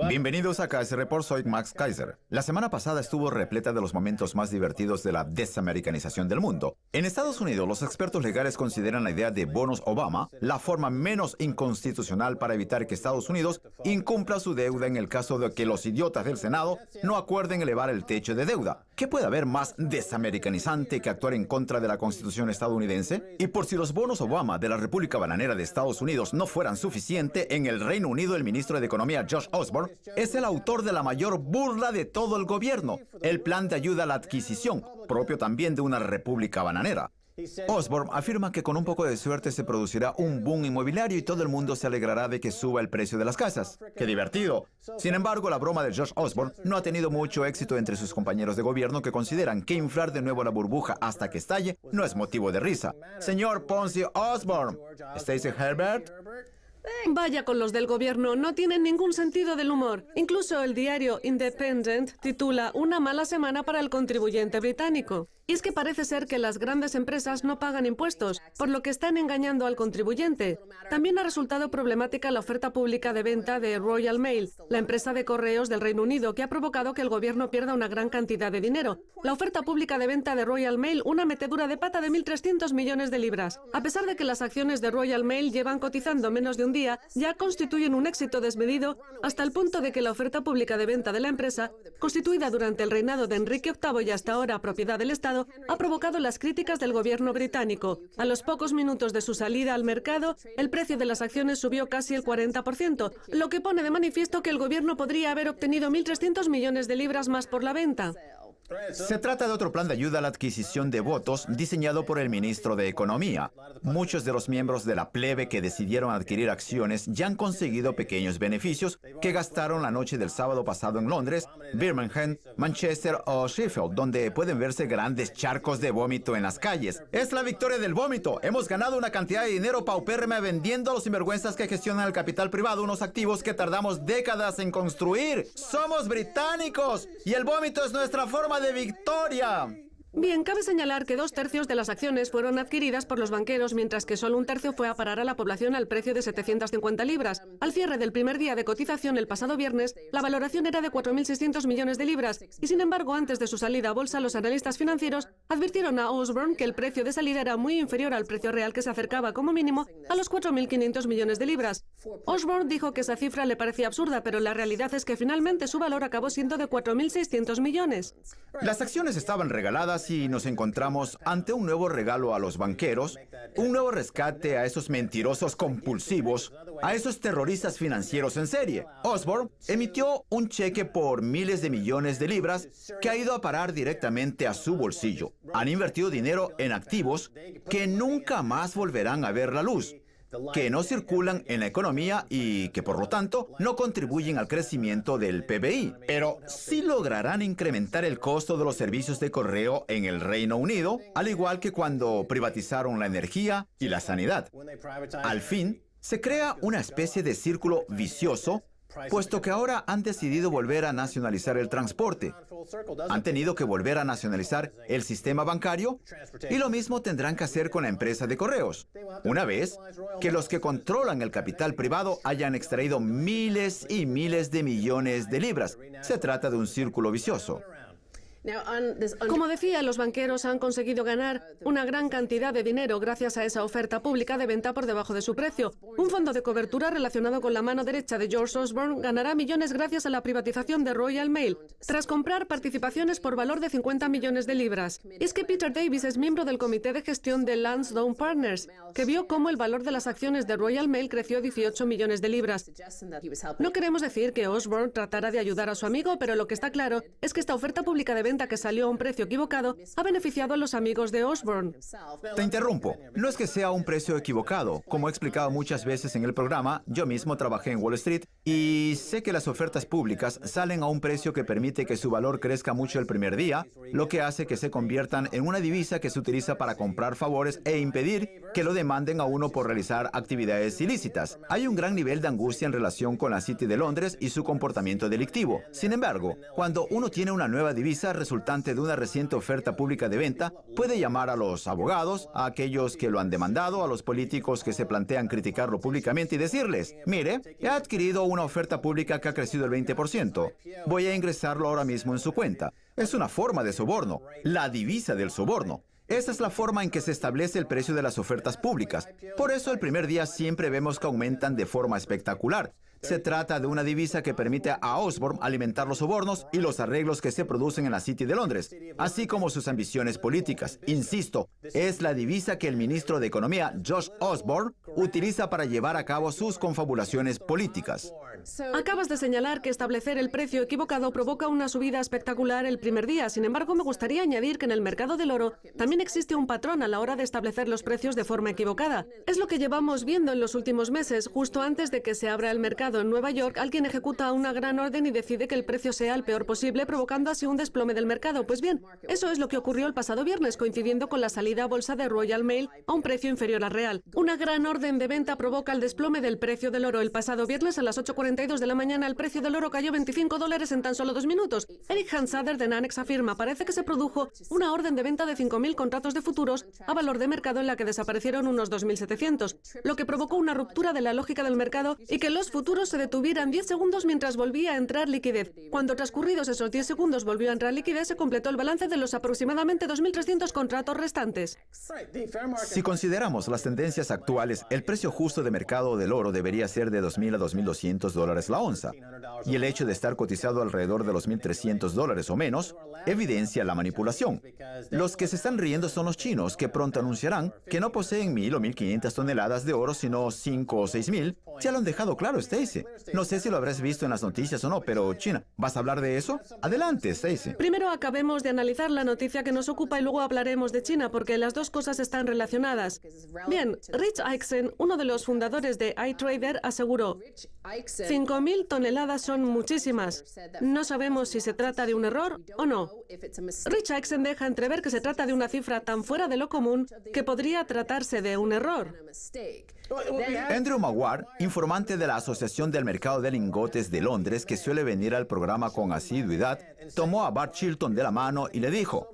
Bienvenidos a Kaiser Report, soy Max Kaiser. La semana pasada estuvo repleta de los momentos más divertidos de la desamericanización del mundo. En Estados Unidos, los expertos legales consideran la idea de bonos Obama la forma menos inconstitucional para evitar que Estados Unidos incumpla su deuda en el caso de que los idiotas del Senado no acuerden elevar el techo de deuda. ¿Qué puede haber más desamericanizante que actuar en contra de la Constitución estadounidense? Y por si los bonos Obama de la República Bananera de Estados Unidos no fueran suficiente, en el Reino Unido el ministro de Economía Josh Osborne es el autor de la mayor burla de todo el gobierno, el plan de ayuda a la adquisición, propio también de una república bananera. Osborne afirma que con un poco de suerte se producirá un boom inmobiliario y todo el mundo se alegrará de que suba el precio de las casas. ¡Qué divertido! Sin embargo, la broma de Josh Osborne no ha tenido mucho éxito entre sus compañeros de gobierno que consideran que inflar de nuevo la burbuja hasta que estalle no es motivo de risa. Señor Poncio Osborne, Stacey Herbert. Vaya con los del gobierno, no tienen ningún sentido del humor. Incluso el diario Independent titula "Una mala semana para el contribuyente británico". Y es que parece ser que las grandes empresas no pagan impuestos, por lo que están engañando al contribuyente. También ha resultado problemática la oferta pública de venta de Royal Mail, la empresa de correos del Reino Unido, que ha provocado que el gobierno pierda una gran cantidad de dinero. La oferta pública de venta de Royal Mail, una metedura de pata de 1.300 millones de libras. A pesar de que las acciones de Royal Mail llevan cotizando menos de un día, ya constituyen un éxito desmedido hasta el punto de que la oferta pública de venta de la empresa, constituida durante el reinado de Enrique VIII y hasta ahora propiedad del Estado, ha provocado las críticas del gobierno británico. A los pocos minutos de su salida al mercado, el precio de las acciones subió casi el 40%, lo que pone de manifiesto que el gobierno podría haber obtenido 1.300 millones de libras más por la venta. Se trata de otro plan de ayuda a la adquisición de votos diseñado por el ministro de Economía. Muchos de los miembros de la plebe que decidieron adquirir acciones ya han conseguido pequeños beneficios que gastaron la noche del sábado pasado en Londres, Birmingham, Manchester o Sheffield, donde pueden verse grandes charcos de vómito en las calles. ¡Es la victoria del vómito! Hemos ganado una cantidad de dinero paupérrima vendiendo a los sinvergüenzas que gestionan el capital privado, unos activos que tardamos décadas en construir. ¡Somos británicos! Y el vómito es nuestra forma de victoria. Bien, cabe señalar que 2/3 de las acciones fueron adquiridas por los banqueros, mientras que solo 1/3 fue a parar a la población al precio de 750 libras. Al cierre del primer día de cotización el pasado viernes, la valoración era de 4.600 millones de libras, y sin embargo, antes de su salida a bolsa, los analistas financieros advirtieron a Osborne que el precio de salida era muy inferior al precio real, que se acercaba como mínimo a los 4.500 millones de libras. Osborne dijo que esa cifra le parecía absurda, pero la realidad es que finalmente su valor acabó siendo de 4.600 millones. Las acciones estaban regaladas y nos encontramos ante un nuevo regalo a los banqueros, un nuevo rescate a esos mentirosos compulsivos, a esos terroristas financieros en serie. Osborne emitió un cheque por miles de millones de libras que ha ido a parar directamente a su bolsillo. Han invertido dinero en activos que nunca más volverán a ver la luz, que no circulan en la economía y que, por lo tanto, no contribuyen al crecimiento del PBI. Pero sí lograrán incrementar el costo de los servicios de correo en el Reino Unido, al igual que cuando privatizaron la energía y la sanidad. Al fin, se crea una especie de círculo vicioso, puesto que ahora han decidido volver a nacionalizar el transporte. Han tenido que volver a nacionalizar el sistema bancario y lo mismo tendrán que hacer con la empresa de correos, una vez que los que controlan el capital privado hayan extraído miles y miles de millones de libras. Se trata de un círculo vicioso. Como decía, los banqueros han conseguido ganar una gran cantidad de dinero gracias a esa oferta pública de venta por debajo de su precio. Un fondo de cobertura relacionado con la mano derecha de George Osborne ganará millones gracias a la privatización de Royal Mail, tras comprar participaciones por valor de 50 millones de libras. Es que Peter Davis es miembro del comité de gestión de Lansdowne Partners, que vio cómo el valor de las acciones de Royal Mail creció 18 millones de libras. No queremos decir que Osborne tratara de ayudar a su amigo, pero lo que está claro es que esta oferta pública de venta que salió a un precio equivocado ha beneficiado a los amigos de Osborne. Te interrumpo. No es que sea un precio equivocado. Como he explicado muchas veces en el programa, yo mismo trabajé en Wall Street y sé que las ofertas públicas salen a un precio que permite que su valor crezca mucho el primer día, lo que hace que se conviertan en una divisa que se utiliza para comprar favores e impedir que lo demanden a uno por realizar actividades ilícitas. Hay un gran nivel de angustia en relación con la City de Londres y su comportamiento delictivo. Sin embargo, cuando uno tiene una nueva divisa resultante de una reciente oferta pública de venta, puede llamar a los abogados, a aquellos que lo han demandado, a los políticos que se plantean criticarlo públicamente y decirles: mire, he adquirido una oferta pública que ha crecido el 20%. Voy a ingresarlo ahora mismo en su cuenta. Es una forma de soborno, la divisa del soborno. Esa es la forma en que se establece el precio de las ofertas públicas. Por eso el primer día siempre vemos que aumentan de forma espectacular. Se trata de una divisa que permite a Osborne alimentar los sobornos y los arreglos que se producen en la City de Londres, así como sus ambiciones políticas. Insisto, es la divisa que el ministro de Economía, Josh Osborne, utiliza para llevar a cabo sus confabulaciones políticas. Acabas de señalar que establecer el precio equivocado provoca una subida espectacular el primer día. Sin embargo, me gustaría añadir que en el mercado del oro también existe un patrón a la hora de establecer los precios de forma equivocada. Es lo que llevamos viendo en los últimos meses. Justo antes de que se abra el mercado en Nueva York, alguien ejecuta una gran orden y decide que el precio sea el peor posible, provocando así un desplome del mercado. Pues bien, eso es lo que ocurrió el pasado viernes, coincidiendo con la salida a bolsa de Royal Mail a un precio inferior al real. Una gran orden de venta provoca el desplome del precio del oro. El pasado viernes a las 8:42 de la mañana el precio del oro cayó $25 en tan solo 2 minutos. Eric Hansader de Nanex afirma: parece que se produjo una orden de venta de 5.000 contratos de futuros a valor de mercado en la que desaparecieron unos 2.700, lo que provocó una ruptura de la lógica del mercado y que los futuros se detuvieran 10 segundos mientras volvía a entrar liquidez. Cuando transcurridos esos 10 segundos volvió a entrar liquidez, se completó el balance de los aproximadamente 2.300 contratos restantes. Si consideramos las tendencias actuales, el precio justo de mercado del oro debería ser de $2.000 a $2.200 la onza. Y el hecho de estar cotizado alrededor de los $1.300 o menos evidencia la manipulación. Los que se están riendo son los chinos, que pronto anunciarán que no poseen 1.000 o 1.500 toneladas de oro, sino 5 o 6.000. Ya lo han dejado claro, Stacy. No sé si lo habrás visto en las noticias o no, pero China, ¿vas a hablar de eso? Adelante, Stacy. Primero acabemos de analizar la noticia que nos ocupa y luego hablaremos de China, porque las dos cosas están relacionadas. Bien, Rich Aixen, uno de los fundadores de iTrader, aseguró: 5.000 toneladas son muchísimas. No sabemos si se trata de un error o no. Rich Aixen deja entrever que se trata de una cifra tan fuera de lo común que podría tratarse de un error. Andrew Maguire, informante de la Asociación del Mercado de Lingotes de Londres, que suele venir al programa con asiduidad, tomó a Bart Chilton de la mano y le dijo: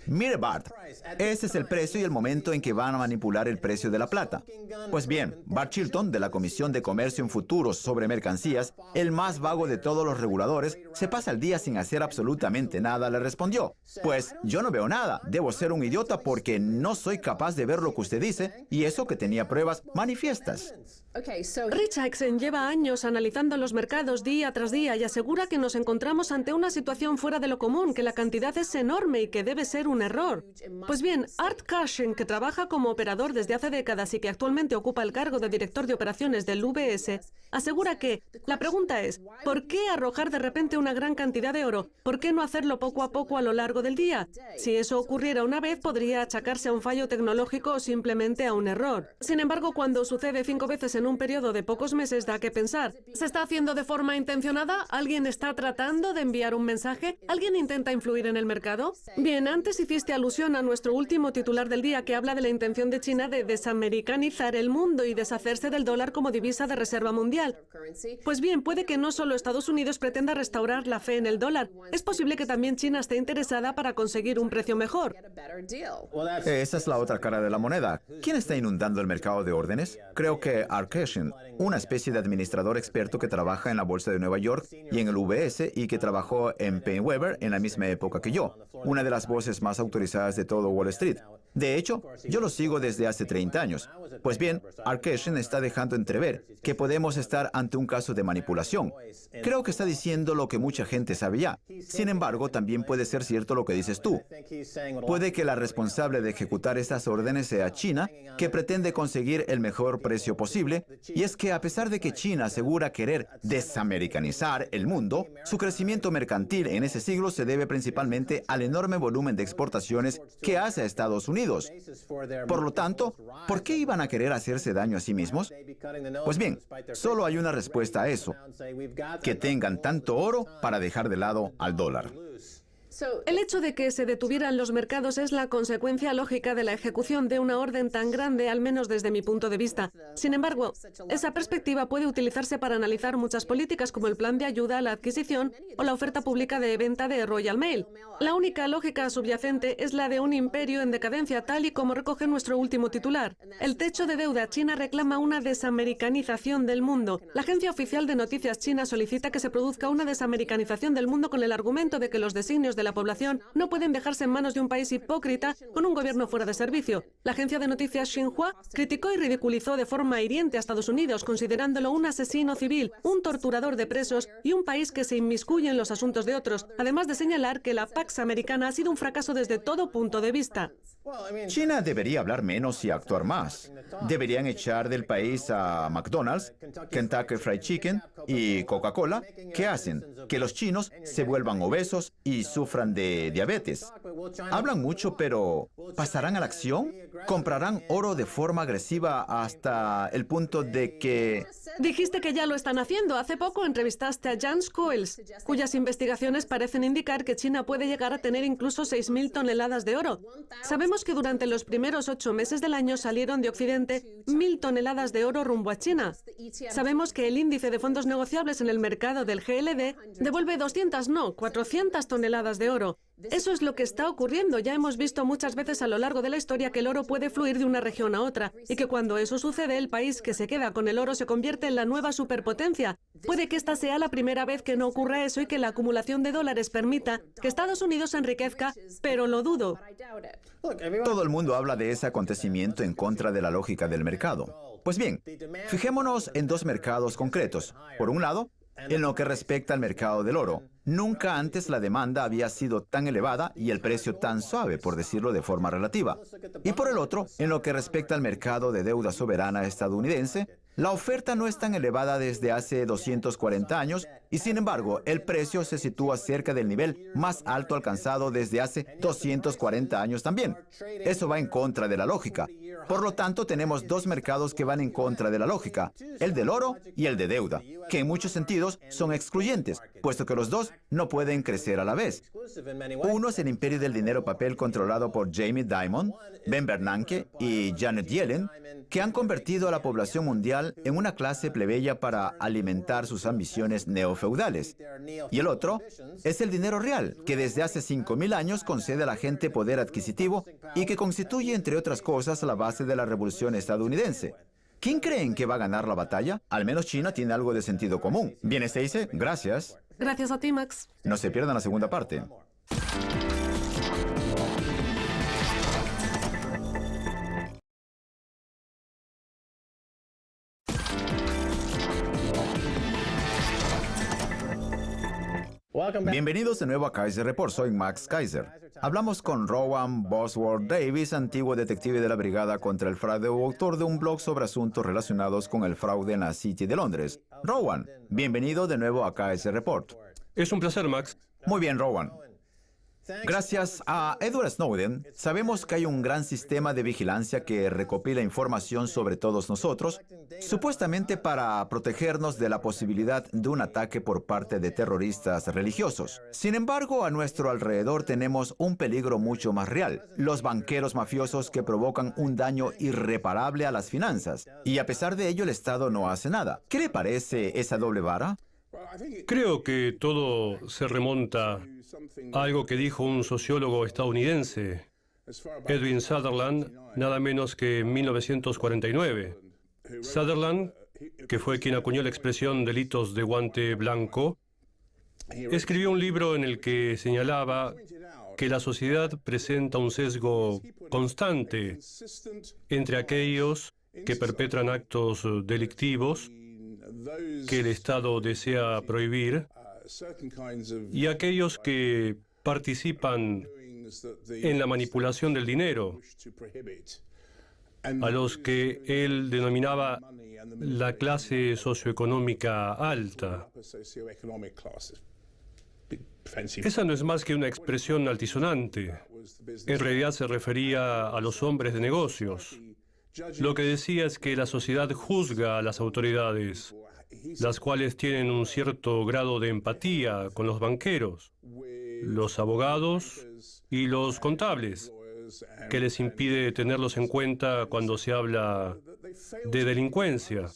mire, Bart, ese es el precio y el momento en que van a manipular el precio de la plata. Pues bien, Bart Chilton, de la Comisión de Comercio en Futuros sobre Mercancías, el más vago de todos los reguladores, se pasa el día sin hacer absolutamente nada, le respondió: pues yo no veo nada, debo ser un idiota porque no soy capaz de ver lo que usted dice, y eso que tenía pruebas manifiestas. Rich Aixen lleva años analizando los mercados día tras día y asegura que nos encontramos ante una situación fuera de lo común, que la cantidad es enorme y que debe ser un error. Pues bien, Art Cushing, que trabaja como operador desde hace décadas y que actualmente ocupa el cargo de director de operaciones del UBS, asegura que la pregunta es: ¿por qué arrojar de repente una gran cantidad de oro? ¿Por qué no hacerlo poco a poco a lo largo del día? Si eso ocurriera una vez, podría achacarse a un fallo tecnológico o simplemente a un error. Sin embargo, cuando sucede 5 veces en un periodo de pocos meses, da que pensar. ¿Se está haciendo de forma intencionada? ¿Alguien está tratando de enviar un mensaje? ¿Alguien intenta influir en el mercado? Bien, antes hiciste alusión a nuestro último titular del día, que habla de la intención de China de desamericanizar el mundo y deshacerse del dólar como divisa de reserva mundial. Pues bien, puede que no solo Estados Unidos pretenda restaurar la fe en el dólar. Es posible que también China esté interesada para conseguir un precio mejor. Esa es la otra cara de la moneda. ¿Quién está inundando el mercado de órdenes? Creo que Art Cushing, una especie de administrador experto que trabaja en la Bolsa de Nueva York y en el UBS y que trabajó en PaineWebber en la misma época que yo, una de las voces más autorizadas de todo Wall Street. De hecho, yo lo sigo desde hace 30 años. Pues bien, Art Cushing está dejando entrever que podemos estar ante un caso de manipulación. Creo que está diciendo lo que mucha gente sabe ya. Sin embargo, también puede ser cierto lo que dices tú. Puede que la responsable de ejecutar estas órdenes sea China, que pretende conseguir el mejor precio posible, y es que a pesar de que China asegura querer desamericanizar el mundo, su crecimiento mercantil en ese siglo se debe principalmente al enorme volumen de exportaciones que hace a Estados Unidos. Por lo tanto, ¿por qué iban a querer hacerse daño a sí mismos? Pues bien, solo hay una respuesta a eso: que tengan tanto oro para dejar de lado al dólar. El hecho de que se detuvieran los mercados es la consecuencia lógica de la ejecución de una orden tan grande, al menos desde mi punto de vista. Sin embargo, esa perspectiva puede utilizarse para analizar muchas políticas como el plan de ayuda a la adquisición o la oferta pública de venta de Royal Mail. La única lógica subyacente es la de un imperio en decadencia, tal y como recoge nuestro último titular. El techo de deuda china reclama una desamericanización del mundo. La agencia oficial de noticias china solicita que se produzca una desamericanización del mundo con el argumento de que los designios de la población no pueden dejarse en manos de un país hipócrita con un gobierno fuera de servicio. La agencia de noticias Xinhua criticó y ridiculizó de forma hiriente a Estados Unidos, considerándolo un asesino civil, un torturador de presos y un país que se inmiscuye en los asuntos de otros, además de señalar que la Pax Americana ha sido un fracaso desde todo punto de vista. China debería hablar menos y actuar más. Deberían echar del país a McDonald's, Kentucky Fried Chicken y Coca-Cola. ¿Qué hacen? Que los chinos se vuelvan obesos y sufran de diabetes. Hablan mucho, pero ¿pasarán a la acción? ¿Comprarán oro de forma agresiva hasta el punto de que... Dijiste que ya lo están haciendo. Hace poco entrevistaste a Jan Scholes, cuyas investigaciones parecen indicar que China puede llegar a tener incluso 6.000 toneladas de oro. Sabemos que durante los primeros 8 meses del año salieron de Occidente 1.000 toneladas de oro rumbo a China. Sabemos que el índice de fondos negociables en el mercado del GLD devuelve 400 toneladas de oro. Eso es lo que está ocurriendo. Ya hemos visto muchas veces a lo largo de la historia que el oro puede fluir de una región a otra y que cuando eso sucede, el país que se queda con el oro se convierte en la nueva superpotencia. Puede que esta sea la primera vez que no ocurra eso y que la acumulación de dólares permita que Estados Unidos se enriquezca, pero lo dudo. Todo el mundo habla de ese acontecimiento en contra de la lógica del mercado. Pues bien, fijémonos en 2 mercados concretos. Por un lado, en lo que respecta al mercado del oro, nunca antes la demanda había sido tan elevada y el precio tan suave, por decirlo de forma relativa. Y por el otro, en lo que respecta al mercado de deuda soberana estadounidense, la oferta no es tan elevada desde hace 240 años y, sin embargo, el precio se sitúa cerca del nivel más alto alcanzado desde hace 240 años también. Eso va en contra de la lógica. Por lo tanto, tenemos 2 mercados que van en contra de la lógica, el del oro y el de deuda, que en muchos sentidos son excluyentes, puesto que los dos no pueden crecer a la vez. Uno es el imperio del dinero papel controlado por Jamie Dimon, Ben Bernanke y Janet Yellen, que han convertido a la población mundial en una clase plebeya para alimentar sus ambiciones neofeudales. Y el otro es el dinero real, que desde hace 5.000 años concede a la gente poder adquisitivo y que constituye, entre otras cosas, la base de la revolución estadounidense. ¿Quién creen que va a ganar la batalla? Al menos China tiene algo de sentido común. Bien, Stacey, gracias. Gracias a ti, Max. No se pierdan la segunda parte. Bienvenidos de nuevo a Kaiser Report. Soy Max Kaiser. Hablamos con Rowan Bosworth Davis, antiguo detective de la Brigada contra el Fraude o autor de un blog sobre asuntos relacionados con el fraude en la City de Londres. Rowan, bienvenido de nuevo a Kaiser Report. Es un placer, Max. Muy bien, Rowan. Gracias a Edward Snowden, sabemos que hay un gran sistema de vigilancia que recopila información sobre todos nosotros, supuestamente para protegernos de la posibilidad de un ataque por parte de terroristas religiosos. Sin embargo, a nuestro alrededor tenemos un peligro mucho más real: los banqueros mafiosos que provocan un daño irreparable a las finanzas. Y a pesar de ello, el Estado no hace nada. ¿Qué le parece esa doble vara? Creo que todo se remonta a algo que dijo un sociólogo estadounidense, Edwin Sutherland, nada menos que en 1949. Sutherland, que fue quien acuñó la expresión delitos de guante blanco, escribió un libro en el que señalaba que la sociedad presenta un sesgo constante entre aquellos que perpetran actos delictivos que el Estado desea prohibir y aquellos que participan en la manipulación del dinero, a los que él denominaba la clase socioeconómica alta. Esa no es más que una expresión altisonante. En realidad se refería a los hombres de negocios. Lo que decía es que la sociedad juzga a las autoridades, las cuales tienen un cierto grado de empatía con los banqueros. los abogados y los contables, que les impide tenerlos en cuenta cuando se habla de delincuencia.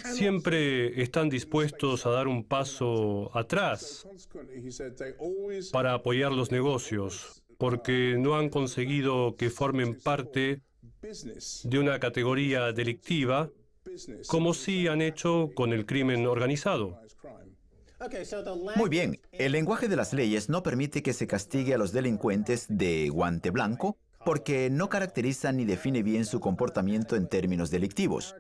Siempre están dispuestos a dar un paso atrás para apoyar los negocios, porque no han conseguido que formen parte de una categoría delictiva, como sí han hecho con el crimen organizado. Muy bien, el lenguaje de las leyes no permite que se castigue a los delincuentes de guante blanco porque no caracteriza ni define bien su comportamiento en términos delictivos.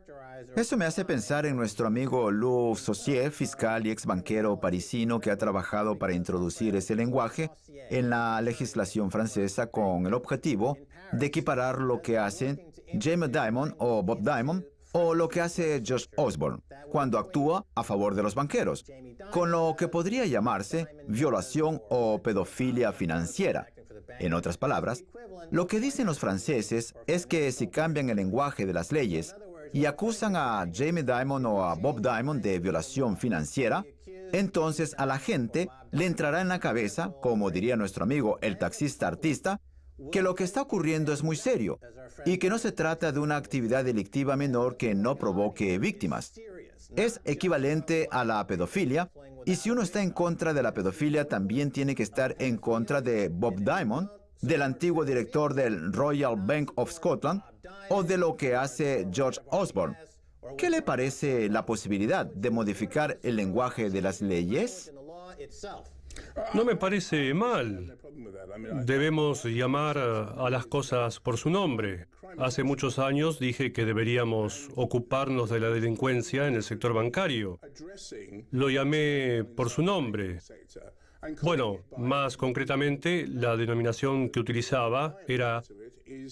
Eso me hace pensar en nuestro amigo Lou Saucier, fiscal y ex banquero parisino que ha trabajado para introducir ese lenguaje en la legislación francesa con el objetivo de equiparar lo que hacen Jamie Dimon o Bob Diamond o lo que hace George Osborne cuando actúa a favor de los banqueros, con lo que podría llamarse violación o pedofilia financiera. En otras palabras, lo que dicen los franceses es que si cambian el lenguaje de las leyes y acusan a Jamie Dimon o a Bob Diamond de violación financiera, entonces a la gente le entrará en la cabeza, como diría nuestro amigo el taxista artista, que lo que está ocurriendo es muy serio y que no se trata de una actividad delictiva menor que no provoque víctimas. Es equivalente a la pedofilia, y si uno está en contra de la pedofilia, también tiene que estar en contra de Bob Diamond, del antiguo director del Royal Bank of Scotland, o de lo que hace George Osborne. ¿Qué le parece la posibilidad de modificar el lenguaje de las leyes? No me parece mal. Debemos llamar a las cosas por su nombre. Hace muchos años dije que deberíamos ocuparnos de la delincuencia en el sector bancario. Lo llamé por su nombre. Bueno, más concretamente, la denominación que utilizaba era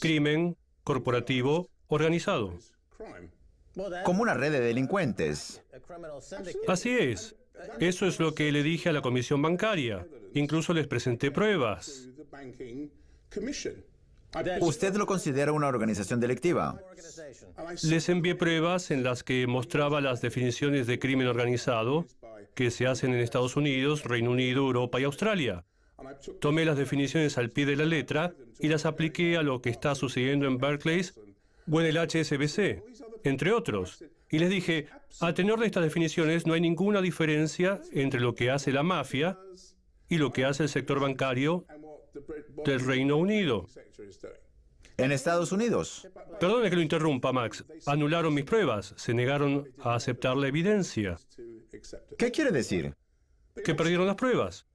crimen corporativo organizado. Como una red de delincuentes. Así es. Eso es lo que le dije a la comisión bancaria. Incluso les presenté pruebas. ¿Usted lo considera una organización delictiva? Les envié pruebas en las que mostraba las definiciones de crimen organizado que se hacen en Estados Unidos, Reino Unido, Europa y Australia. Tomé las definiciones al pie de la letra y las apliqué a lo que está sucediendo en Berkeley o en el HSBC, entre otros. Y les dije, a tenor de estas definiciones no hay ninguna diferencia entre lo que hace la mafia y lo que hace el sector bancario del Reino Unido. ¿En Estados Unidos? Perdone que lo interrumpa, Max. Anularon mis pruebas, se negaron a aceptar la evidencia. ¿Qué quiere decir? Que perdieron las pruebas.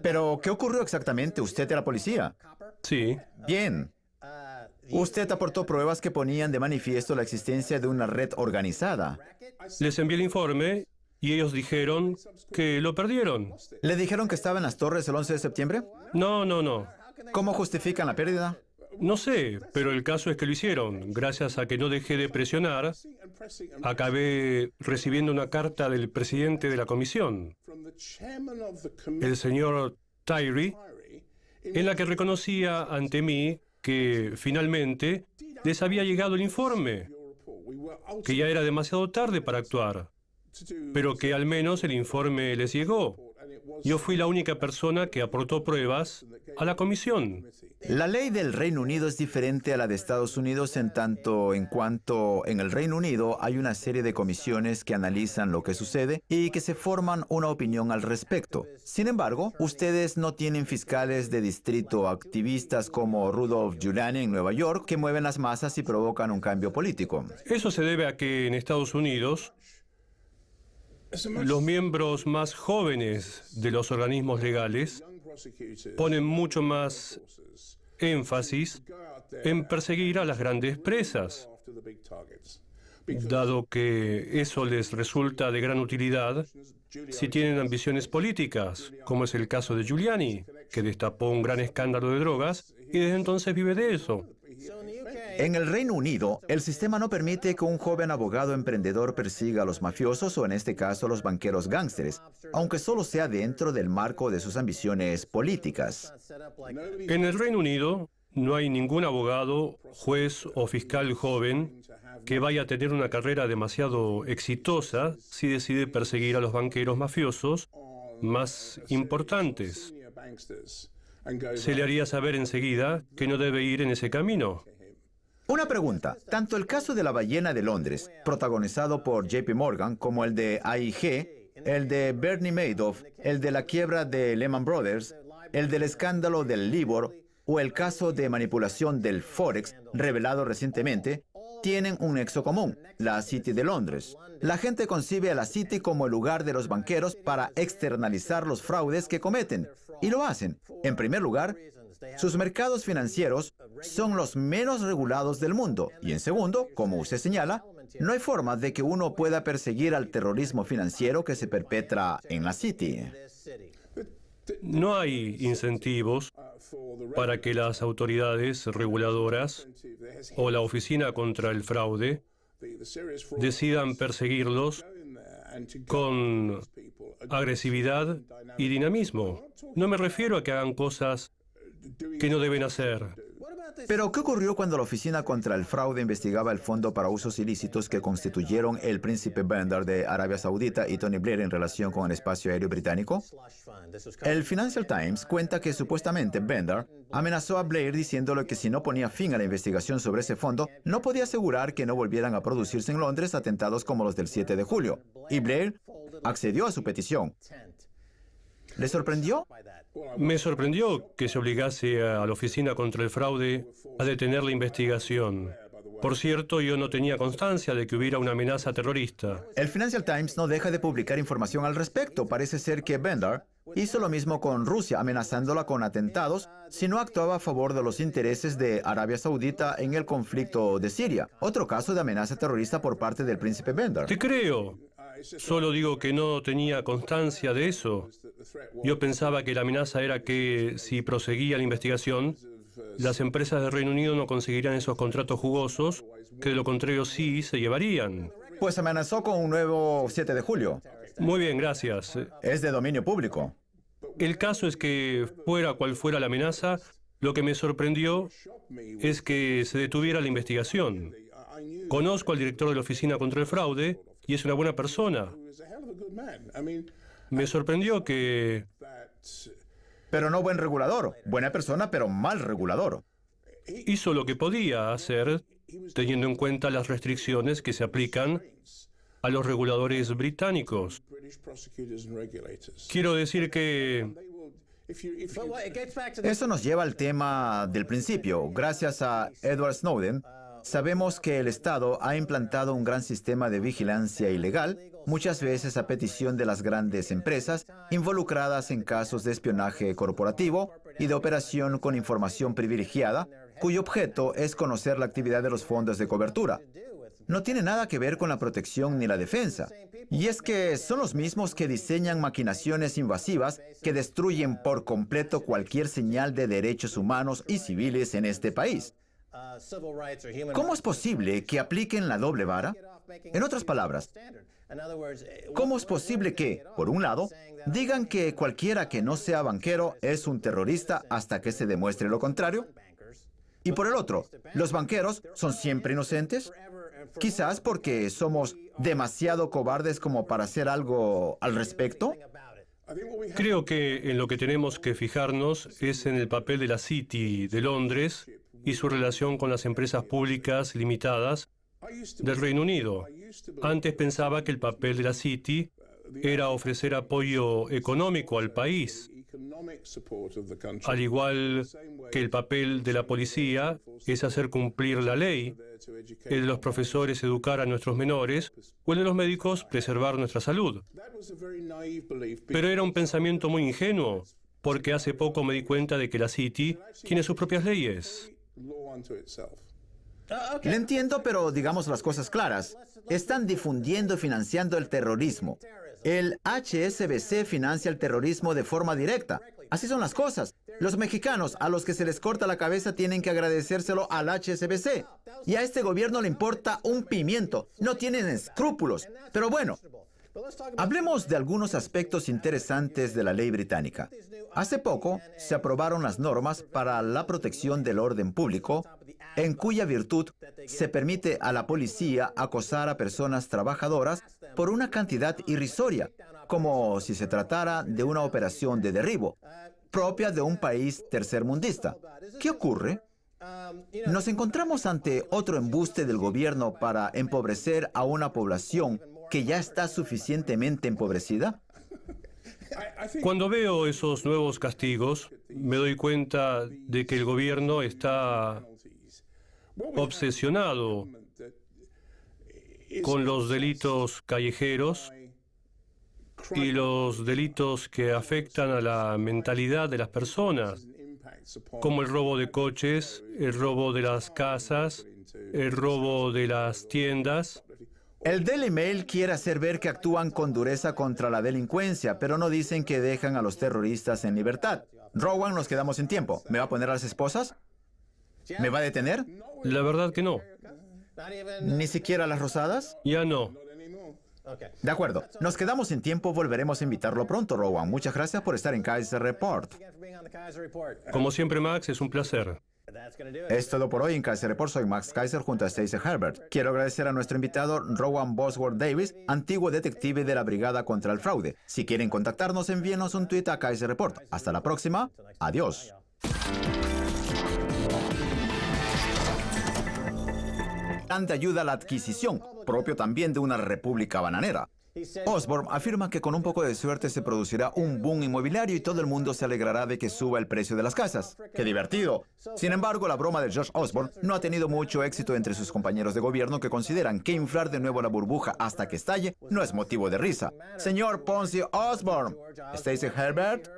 ¿Pero qué ocurrió exactamente? ¿Usted era policía? Sí. Bien. Usted aportó pruebas que ponían de manifiesto la existencia de una red organizada. Les envié el informe y ellos dijeron que lo perdieron. ¿Le dijeron que estaba en las torres el 11 de septiembre? No. ¿Cómo justifican la pérdida? No sé, pero el caso es que lo hicieron. Gracias a que no dejé de presionar, acabé recibiendo una carta del presidente de la comisión, el señor Tyree, en la que reconocía ante mí que finalmente les había llegado el informe, que ya era demasiado tarde para actuar, pero que al menos el informe les llegó. Yo fui la única persona que aportó pruebas a la comisión. La ley del Reino Unido es diferente a la de Estados Unidos en tanto en cuanto en el Reino Unido hay una serie de comisiones que analizan lo que sucede y que se forman una opinión al respecto. Sin embargo, ustedes no tienen fiscales de distrito activistas como Rudolph Giuliani en Nueva York que mueven las masas y provocan un cambio político. Eso se debe a que en Estados Unidos los miembros más jóvenes de los organismos legales ponen mucho más énfasis en perseguir a las grandes presas, dado que eso les resulta de gran utilidad si tienen ambiciones políticas, como es el caso de Giuliani, que destapó un gran escándalo de drogas y desde entonces vive de eso. En el Reino Unido, el sistema no permite que un joven abogado emprendedor persiga a los mafiosos o en este caso a los banqueros gángsteres, aunque solo sea dentro del marco de sus ambiciones políticas. En el Reino Unido no hay ningún abogado, juez o fiscal joven que vaya a tener una carrera demasiado exitosa si decide perseguir a los banqueros mafiosos más importantes. Se le haría saber enseguida que no debe ir en ese camino. Una pregunta. Tanto el caso de la ballena de Londres, protagonizado por JP Morgan, como el de AIG, el de Bernie Madoff, el de la quiebra de Lehman Brothers, el del escándalo del LIBOR o el caso de manipulación del Forex revelado recientemente, tienen un nexo común, la City de Londres. La gente concibe a la City como el lugar de los banqueros para externalizar los fraudes que cometen, y lo hacen. En primer lugar, sus mercados financieros son los menos regulados del mundo, y en segundo, como usted señala, no hay forma de que uno pueda perseguir al terrorismo financiero que se perpetra en la City. No hay incentivos para que las autoridades reguladoras o la Oficina contra el Fraude decidan perseguirlos con agresividad y dinamismo. No me refiero a que hagan cosas que no deben hacer. Pero, ¿qué ocurrió cuando la Oficina contra el Fraude investigaba el fondo para usos ilícitos que constituyeron el príncipe Bandar de Arabia Saudita y Tony Blair en relación con el espacio aéreo británico? El Financial Times cuenta que supuestamente Bandar amenazó a Blair diciéndole que si no ponía fin a la investigación sobre ese fondo, no podía asegurar que no volvieran a producirse en Londres atentados como los del 7 de julio. Y Blair accedió a su petición. ¿Le sorprendió? Me sorprendió que se obligase a la Oficina contra el Fraude a detener la investigación. Por cierto, yo no tenía constancia de que hubiera una amenaza terrorista. El Financial Times no deja de publicar información al respecto. Parece ser que Bandar hizo lo mismo con Rusia, amenazándola con atentados si no actuaba a favor de los intereses de Arabia Saudita en el conflicto de Siria. Otro caso de amenaza terrorista por parte del príncipe Bandar. Te creo. Solo digo que no tenía constancia de eso. Yo pensaba que la amenaza era que si proseguía la investigación, las empresas del Reino Unido no conseguirían esos contratos jugosos, que de lo contrario sí se llevarían. Pues amenazó con un nuevo 7 de julio. Muy bien, gracias. Es de dominio público. El caso es que, fuera cual fuera la amenaza, lo que me sorprendió es que se detuviera la investigación. Conozco al director de la Oficina contra el Fraude y es una buena persona. Me sorprendió que... Pero no buen regulador. Buena persona, pero mal regulador. hizo lo que podía hacer, teniendo en cuenta las restricciones que se aplican a los reguladores británicos. Quiero decir que... Eso nos lleva al tema del principio. Gracias a Edward Snowden, sabemos que el Estado ha implantado un gran sistema de vigilancia ilegal, muchas veces a petición de las grandes empresas involucradas en casos de espionaje corporativo y de operación con información privilegiada, cuyo objeto es conocer la actividad de los fondos de cobertura. No tiene nada que ver con la protección ni la defensa. Y es que son los mismos que diseñan maquinaciones invasivas que destruyen por completo cualquier señal de derechos humanos y civiles en este país. ¿Cómo es posible que apliquen la doble vara? En otras palabras, ¿cómo es posible que, por un lado, digan que cualquiera que no sea banquero es un terrorista hasta que se demuestre lo contrario? Y por el otro, ¿los banqueros son siempre inocentes? Quizás porque somos demasiado cobardes como para hacer algo al respecto. Creo que en lo que tenemos que fijarnos es en el papel de la City de Londres y su relación con las empresas públicas limitadas del Reino Unido. Antes pensaba que el papel de la City era ofrecer apoyo económico al país, al igual que el papel de la policía es hacer cumplir la ley, el de los profesores educar a nuestros menores o el de los médicos preservar nuestra salud. Pero era un pensamiento muy ingenuo, porque hace poco me di cuenta de que la City tiene sus propias leyes. Le entiendo, pero digamos las cosas claras. Están difundiendo y financiando el terrorismo. El HSBC financia el terrorismo de forma directa. Así son las cosas. Los mexicanos a los que se les corta la cabeza tienen que agradecérselo al HSBC. Y a este gobierno le importa un pimiento. No tienen escrúpulos. Pero bueno, hablemos de algunos aspectos interesantes de la ley británica. Hace poco se aprobaron las normas para la protección del orden público, en cuya virtud se permite a la policía acosar a personas trabajadoras por una cantidad irrisoria, como si se tratara de una operación de derribo, propia de un país tercermundista. ¿Qué ocurre? ¿Nos encontramos ante otro embuste del gobierno para empobrecer a una población que ya está suficientemente empobrecida? Cuando veo esos nuevos castigos, me doy cuenta de que el gobierno está obsesionado con los delitos callejeros y los delitos que afectan a la mentalidad de las personas, como el robo de coches, el robo de las casas, el robo de las tiendas. El Daily Mail quiere hacer ver que actúan con dureza contra la delincuencia, pero no dicen que dejan a los terroristas en libertad. Rowan, nos quedamos sin tiempo. ¿Me va a poner a las esposas? ¿Me va a detener? La verdad que no. ¿Ni siquiera a las rosadas? Ya no. De acuerdo. Nos quedamos sin tiempo. Volveremos a invitarlo pronto, Rowan. Muchas gracias por estar en Kaiser Report. Como siempre, Max, es un placer. Es todo por hoy en Kaiser Report. Soy Max Kaiser junto a Stacey Herbert. Quiero agradecer a nuestro invitado Rowan Bosworth Davis, antiguo detective de la Brigada contra el Fraude. Si quieren contactarnos, envíenos un tweet a Kaiser Report. Hasta la próxima. Adiós. Plan de ayuda a la adquisición, propio también de una república bananera. Osborne afirma que con un poco de suerte se producirá un boom inmobiliario y todo el mundo se alegrará de que suba el precio de las casas. ¡Qué divertido! Sin embargo, la broma de George Osborne no ha tenido mucho éxito entre sus compañeros de gobierno que consideran que inflar de nuevo la burbuja hasta que estalle no es motivo de risa. Señor Ponzi Osborne. Stacey Herbert.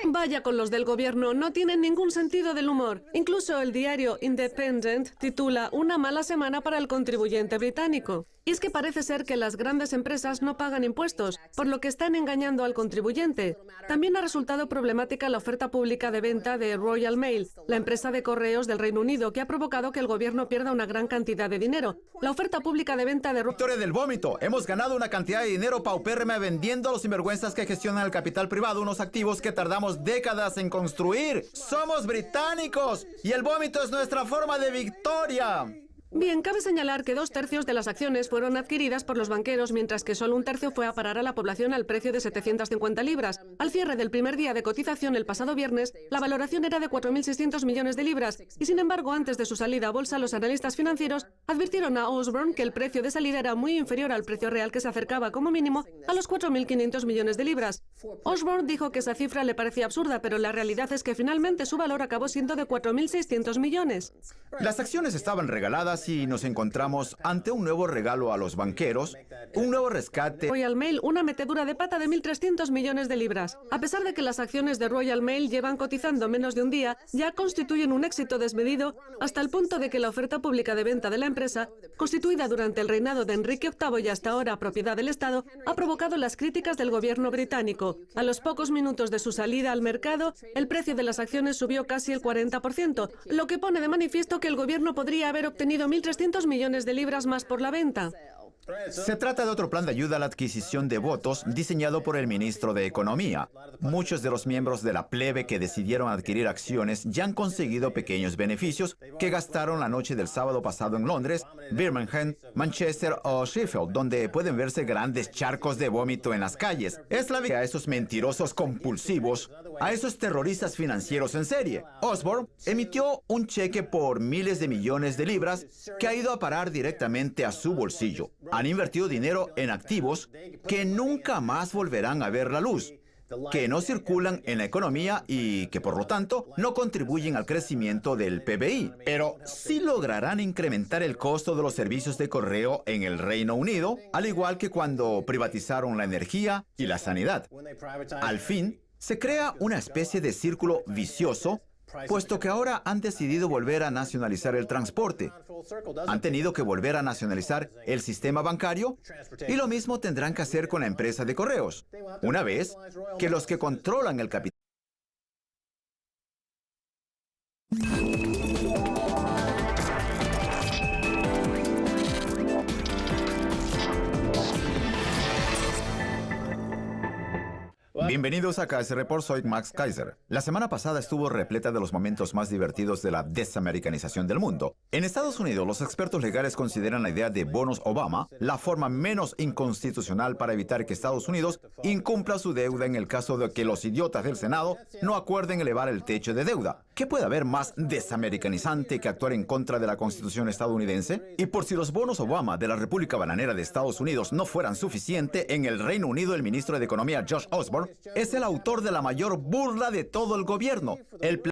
Vaya con los del gobierno, no tienen ningún sentido del humor. Incluso el diario Independent titula "Una mala semana para el contribuyente británico". Y es que parece ser que las grandes empresas no pagan impuestos, por lo que están engañando al contribuyente. También ha resultado problemática la oferta pública de venta de Royal Mail, la empresa de correos del Reino Unido, que ha provocado que el gobierno pierda una gran cantidad de dinero. La oferta pública de venta de Victoria del vómito. Hemos ganado una cantidad de dinero paupérrima vendiendo a los sinvergüenzas que gestionan el capital privado, unos activos que tardamos décadas en construir. ¡Somos británicos! Y el vómito es nuestra forma de victoria. Bien, cabe señalar que 2/3 de las acciones fueron adquiridas por los banqueros, mientras que solo 1/3 fue a parar a la población al precio de 750 libras. Al cierre del primer día de cotización el pasado viernes, la valoración era de 4.600 millones de libras, y sin embargo, antes de su salida a bolsa, los analistas financieros advirtieron a Osborne que el precio de salida era muy inferior al precio real, que se acercaba como mínimo a los 4.500 millones de libras. Osborne dijo que esa cifra le parecía absurda, pero la realidad es que finalmente su valor acabó siendo de 4.600 millones. Las acciones estaban regaladas y nos encontramos ante un nuevo regalo a los banqueros, un nuevo rescate. Royal Mail, una metedura de pata de 1.300 millones de libras. A pesar de que las acciones de Royal Mail llevan cotizando menos de un día, ya constituyen un éxito desmedido hasta el punto de que la oferta pública de venta de la empresa, constituida durante el reinado de Enrique VIII y hasta ahora propiedad del Estado, ha provocado las críticas del gobierno británico. A los pocos minutos de su salida al mercado, el precio de las acciones subió casi el 40%, lo que pone de manifiesto que el gobierno podría haber obtenido 1.300 millones de libras más por la venta. Se trata de otro plan de ayuda a la adquisición de votos diseñado por el ministro de Economía. Muchos de los miembros de la plebe que decidieron adquirir acciones ya han conseguido pequeños beneficios que gastaron la noche del sábado pasado en Londres, Birmingham, Manchester o Sheffield, donde pueden verse grandes charcos de vómito en las calles. Es la vida a esos mentirosos compulsivos, a esos terroristas financieros en serie. Osborne emitió un cheque por miles de millones de libras que ha ido a parar directamente a su bolsillo. Han invertido dinero en activos que nunca más volverán a ver la luz, que no circulan en la economía y que por lo tanto no contribuyen al crecimiento del PBI. Pero sí lograrán incrementar el costo de los servicios de correo en el Reino Unido, al igual que cuando privatizaron la energía y la sanidad. Al fin, se crea una especie de círculo vicioso, puesto que ahora han decidido volver a nacionalizar el transporte. Han tenido que volver a nacionalizar el sistema bancario y lo mismo tendrán que hacer con la empresa de correos, una vez que los que controlan el capital. Bienvenidos a Kaiser Report, soy Max Kaiser. La semana pasada estuvo repleta de los momentos más divertidos de la desamericanización del mundo. En Estados Unidos, los expertos legales consideran la idea de bonos Obama la forma menos inconstitucional para evitar que Estados Unidos incumpla su deuda en el caso de que los idiotas del Senado no acuerden elevar el techo de deuda. ¿Qué puede haber más desamericanizante que actuar en contra de la Constitución estadounidense? Y por si los bonos Obama de la República Bananera de Estados Unidos no fueran suficiente, en el Reino Unido el ministro de Economía Josh Osborne es el autor de la mayor burla de todo el gobierno. El